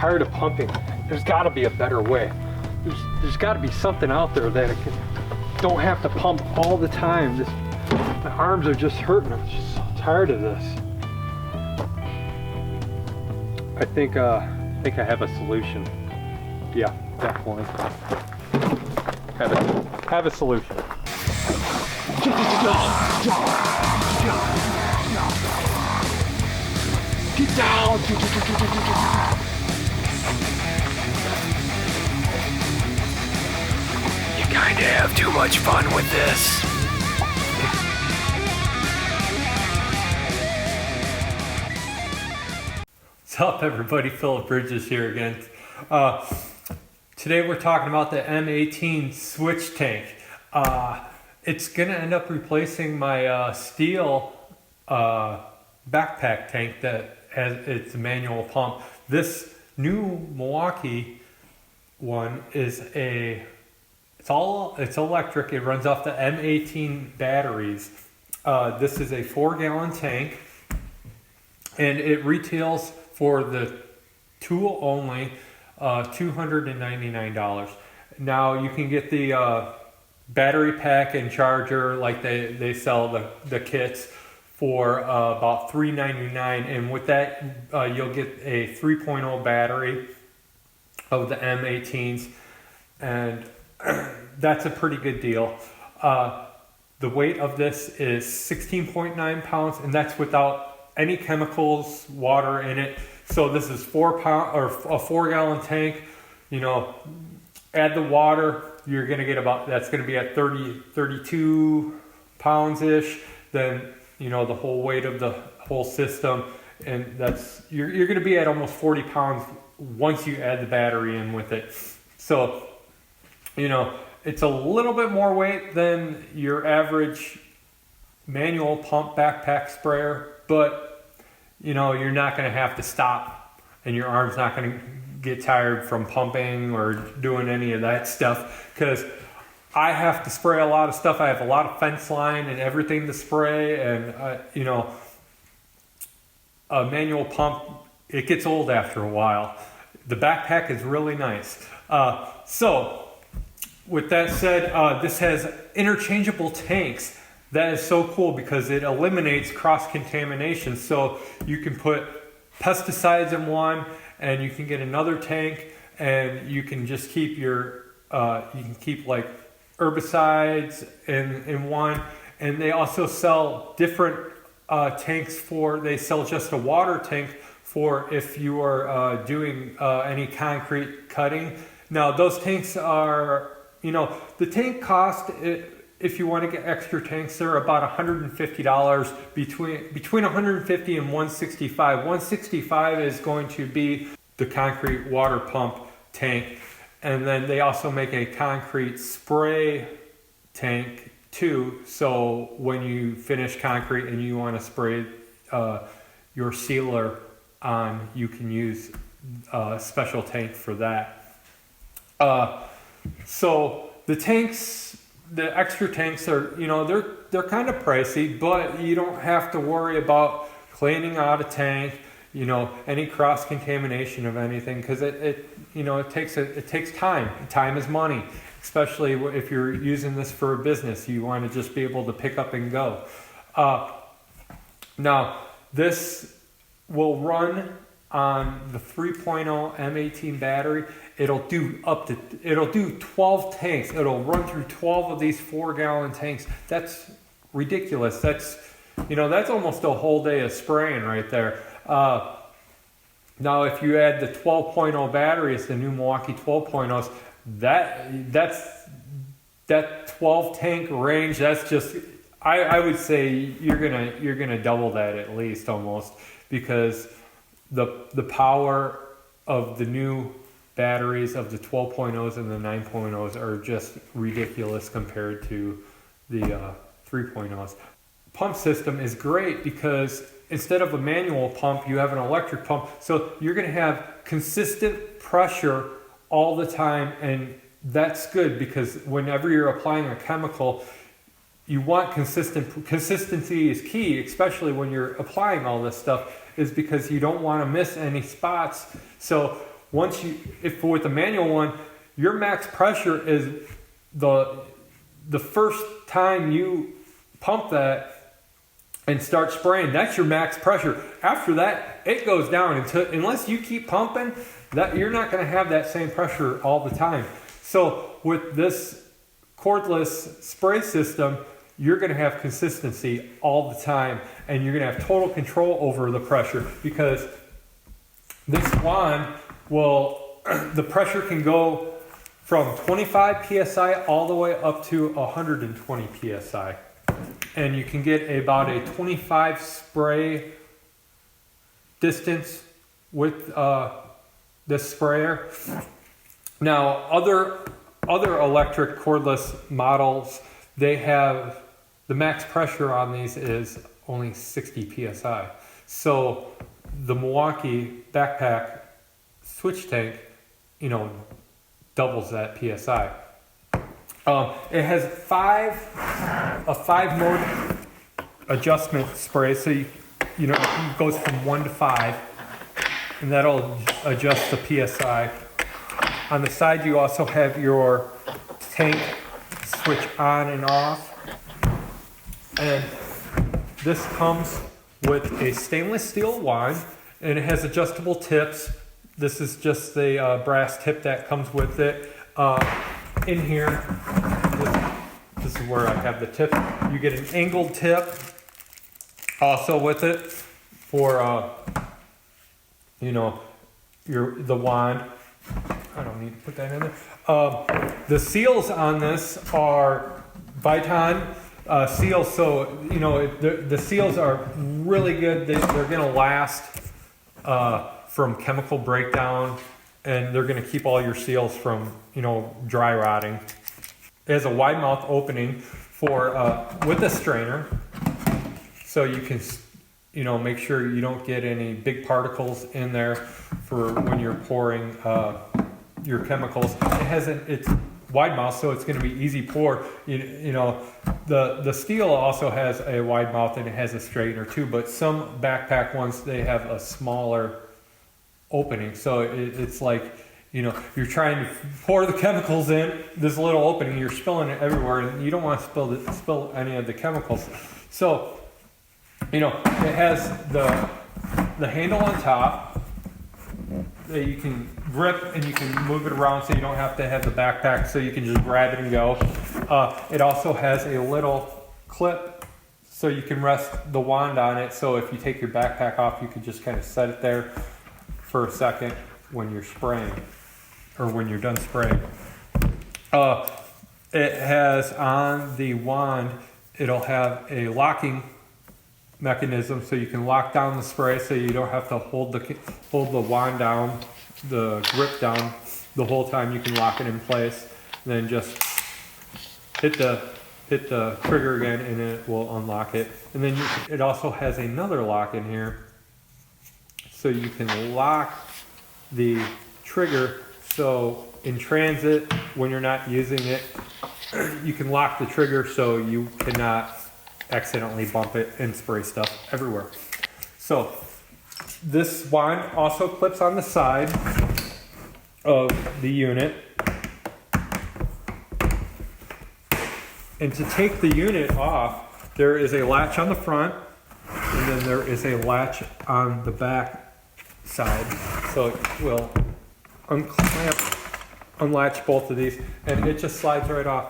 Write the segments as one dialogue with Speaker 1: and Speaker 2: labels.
Speaker 1: tired of pumping. There's got to be a better way. There's got to be something out there that don't have to pump all the time. My arms are just hurting. I'm just so tired of this. I think I have a solution. Yeah, definitely. Have a solution. Get down!
Speaker 2: You kinda have too much fun with this.
Speaker 1: What's up, everybody? Phillip here again. Today we're talking about the M18 Switch Tank. It's gonna end up replacing my steel backpack tank that has its manual pump. This new Milwaukee one is it's electric. It runs off the M18 batteries. This is a 4-gallon tank, and it retails for the tool only $299. Now you can get the battery pack and charger, like they sell the kits for about $399, and with that you'll get a 3.0 battery of the M18s, and that's a pretty good deal. The weight of this is 16.9 pounds, and that's without any chemicals, water in it. So this is 4 pound or a 4-gallon tank. You know, add the water, you're gonna get that's gonna be at 32 pounds ish. Then, you know, the whole weight of the whole system, and you're gonna be at almost 40 pounds once you add the battery in with it. So, you know, it's a little bit more weight than your average manual pump backpack sprayer, but you know, you're not going to have to stop, and your arm's not going to get tired from pumping or doing any of that stuff, because I have to spray a lot of stuff. I have a lot of fence line and everything to spray, and you know, a manual pump, it gets old after a while. The backpack is really nice. So with that said, this has interchangeable tanks. That is so cool because it eliminates cross-contamination. So you can put pesticides in one, and you can get another tank, and you can just keep you can keep like herbicides in one. And they also sell different tanks they sell just a water tank for if you are doing any concrete cutting. Now those tanks are, you know, the tank cost, if you want to get extra tanks, they're about $150, between $150 and $165. $165 is going to be the concrete water pump tank, and then they also make a concrete spray tank too. So when you finish concrete and you want to spray your sealer on, you can use a special tank for that. So the tanks, the extra tanks are, you know, they're kind of pricey, but you don't have to worry about cleaning out a tank, you know, any cross contamination of anything, because it takes time. Time is money, especially if you're using this for a business. You want to just be able to pick up and go. Now this will run on the 3.0 M18 battery. It'll do 12 tanks. It'll run through 12 of these 4-gallon tanks. That's ridiculous. That's almost a whole day of spraying right there. Now if you add the 12.0 batteries, the new Milwaukee 12.0s, that 12 tank range, that's just, I would say you're gonna double that at least, almost, because the power of the new batteries of the 12.0s and the 9.0s are just ridiculous compared to the 3.0s. Pump system is great because instead of a manual pump, you have an electric pump. So you're going to have consistent pressure all the time, and that's good because whenever you're applying a chemical, you want consistency is key, especially when you're applying all this stuff, is because you don't want to miss any spots. So if with the manual one, your max pressure is the first time you pump that and start spraying, that's your max pressure. After that, it goes down unless you keep pumping, that you're not going to have that same pressure all the time. So with this cordless spray system, you're going to have consistency all the time, and you're going to have total control over the pressure, because this wand the pressure can go from 25 psi all the way up to 120 psi, and you can get about a 25 spray distance with this sprayer. Now, other electric cordless models, they have the max pressure on these is only 60 psi. So the Milwaukee backpack switch tank, doubles that psi. It has a 5-mode adjustment spray, so it goes from 1 to 5, and that'll adjust the psi. On the side, you also have your tank switch on and off, and this comes with a stainless steel wand, and it has adjustable tips. This is just the brass tip that comes with it. In here, this is where I have the tip. You get an angled tip also with it for the wand. I don't need to put that in there. The seals on this are Viton seals, so the seals are really good. They're going to last from chemical breakdown, and they're going to keep all your seals from dry rotting. It has a wide mouth opening for with a strainer, so you can make sure you don't get any big particles in there for when you're pouring your chemicals. It's wide mouth, so it's going to be easy pour. The steel also has a wide mouth, and it has a straightener too, but some backpack ones, they have a smaller opening, so it's like you're trying to pour the chemicals in this little opening, you're spilling it everywhere, and you don't want to spill any of the chemicals. So it has the handle on top that you can grip, and you can move it around, so you don't have to have the backpack, so you can just grab it and go. It also has a little clip, so you can rest the wand on it, so if you take your backpack off, you can just kind of set it there for a second when you're spraying, or when you're done spraying. It has on the wand, it'll have a locking mechanism, so you can lock down the spray, so you don't have to hold the wand down, the grip down the whole time. You can lock it in place, and then just hit the trigger again, and it will unlock it. And then it also has another lock in here, so you can lock the trigger. So in transit, when you're not using it, you can lock the trigger so you cannot accidentally bump it and spray stuff everywhere. So this wand also clips on the side of the unit. And to take the unit off, there is a latch on the front, and then there is a latch on the back side. So it will unlatch both of these, and it just slides right off.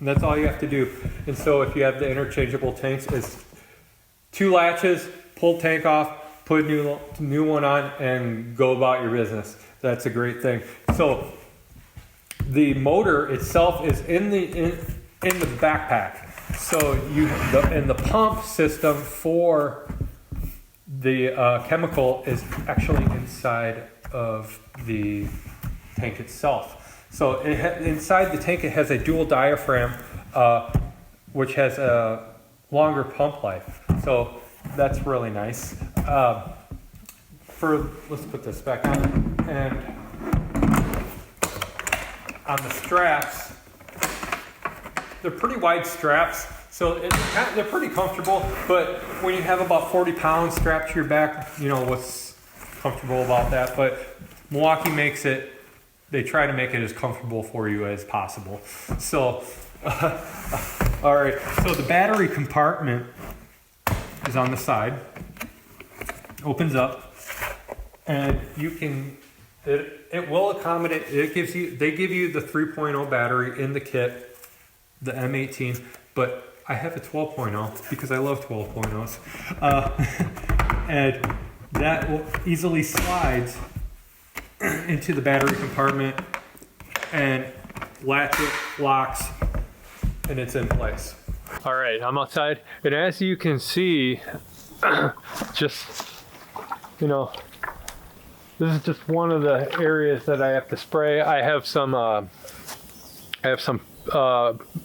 Speaker 1: And that's all you have to do. And so if you have the interchangeable tanks, it's 2 latches, pull tank off, put a new one on, and go about your business. That's a great thing. So the motor itself is in the backpack. So and the pump system for the chemical is actually inside of the tank itself. So inside the tank, it has a dual diaphragm, which has a longer pump life. So that's really nice. Let's put this back on. And on the straps, they're pretty wide straps, so they're pretty comfortable. But when you have about 40 pounds strapped to your back, what's comfortable about that? But Milwaukee makes it, they try to make it as comfortable for you as possible. So, all right, so the battery compartment is on the side, opens up, and you can, it will accommodate, they give you the 3.0 battery in the kit, the M18, but I have a 12.0 because I love 12.0s. And that easily slides into the battery compartment and latch it, locks, and it's in place. All right, I'm outside, and as you can see, just, you know, this is just one of the areas that I have to spray. I have some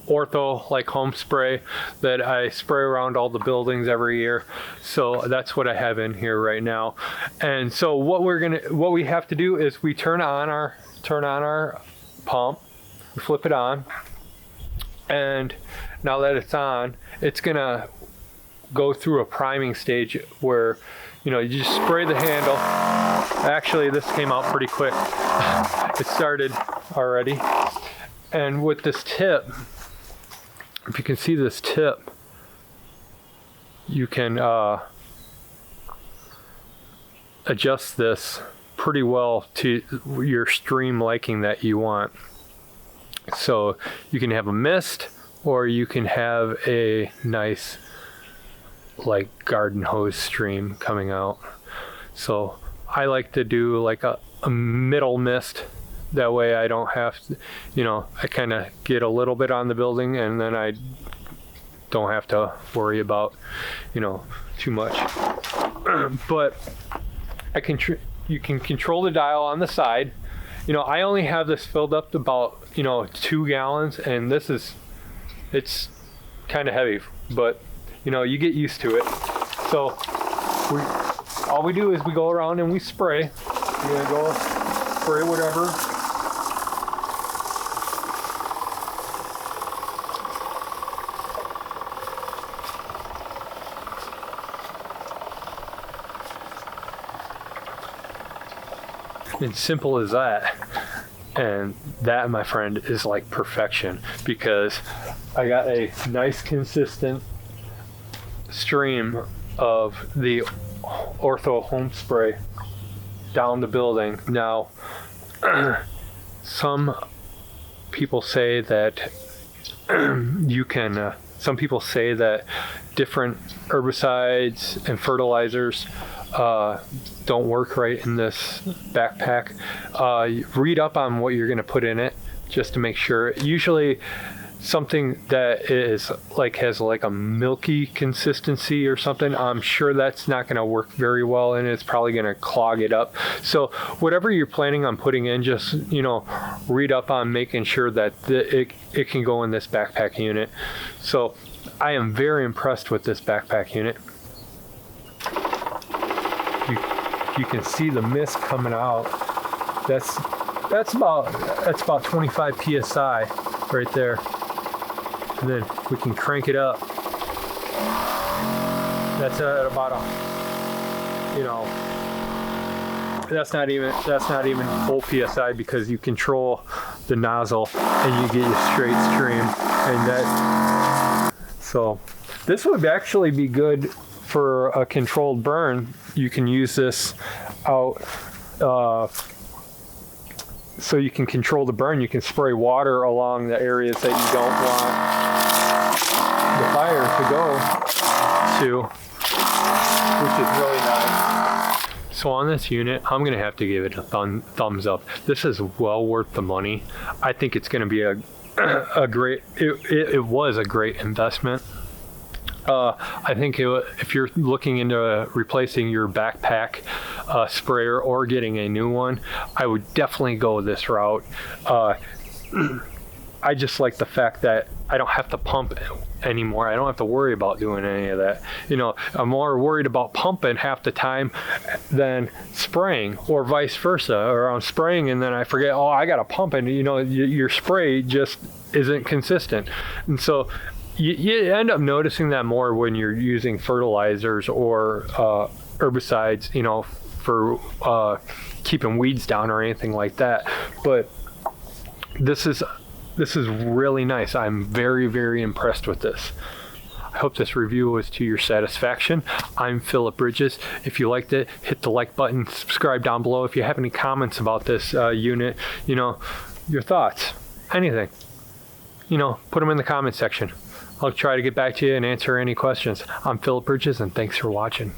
Speaker 1: ortho like home spray that I spray around all the buildings every year. So that's what I have in here right now. And so what we have to do is we turn on our pump, we flip it on, and now that it's on, it's gonna go through a priming stage where, you know, you just spray the handle. Actually, this came out pretty quick. It started already. And with this tip, if you can see this tip, you can adjust this pretty well to your stream liking that you want. So you can have a mist, or you can have a nice like garden hose stream coming out. So I like to do like a middle mist. That way I don't have to, you know, I kind of get a little bit on the building, and then I don't have to worry about, you know, too much. But you can control the dial on the side. You know, I only have this filled up to about, you know, 2 gallons, and it's kind of heavy, but you know, you get used to it. So all we do is we go around and we spray. We're gonna go spray whatever. It's simple as that. And that, my friend, is like perfection, because I got a nice consistent stream of the ortho home spray down the building. Now, some people say that some people say that different herbicides and fertilizers don't work right in this backpack. Read up on what you're going to put in it just to make sure. Usually something that is like has like a milky consistency or something, I'm sure that's not going to work very well, and it's probably going to clog it up. So whatever you're planning on putting in, just, you know, read up on making sure that it can go in this backpack unit. So I am very impressed with this backpack unit. You can see the mist coming out. That's about 25 psi right there. And then we can crank it up. That's at about you know, that's not even full psi, because you control the nozzle and you get your straight stream. And so this would actually be good for a controlled burn. You can use this out so you can control the burn. You can spray water along the areas that you don't want the fire to go to, which is really nice. So on this unit, I'm gonna have to give it a thumbs up. This is well worth the money. I think it's gonna be a great, it was a great investment. I think if you're looking into replacing your backpack sprayer or getting a new one, I would definitely go this route. I just like the fact that I don't have to pump anymore. I don't have to worry about doing any of that. You know, I'm more worried about pumping half the time than spraying, or vice versa. Or I'm spraying and then I forget, oh, I got to pump, and you know, your spray just isn't consistent. And so you end up noticing that more when you're using fertilizers or herbicides, you know, for keeping weeds down or anything like that. But this is really nice. I'm very, very impressed with this. I hope this review was to your satisfaction. I'm Phillip Bridges. If you liked it, hit the like button, subscribe down below. If you have any comments about this unit, you know, your thoughts, anything, you know, put them in the comment section. I'll try to get back to you and answer any questions. I'm Phillip Bridges, and thanks for watching.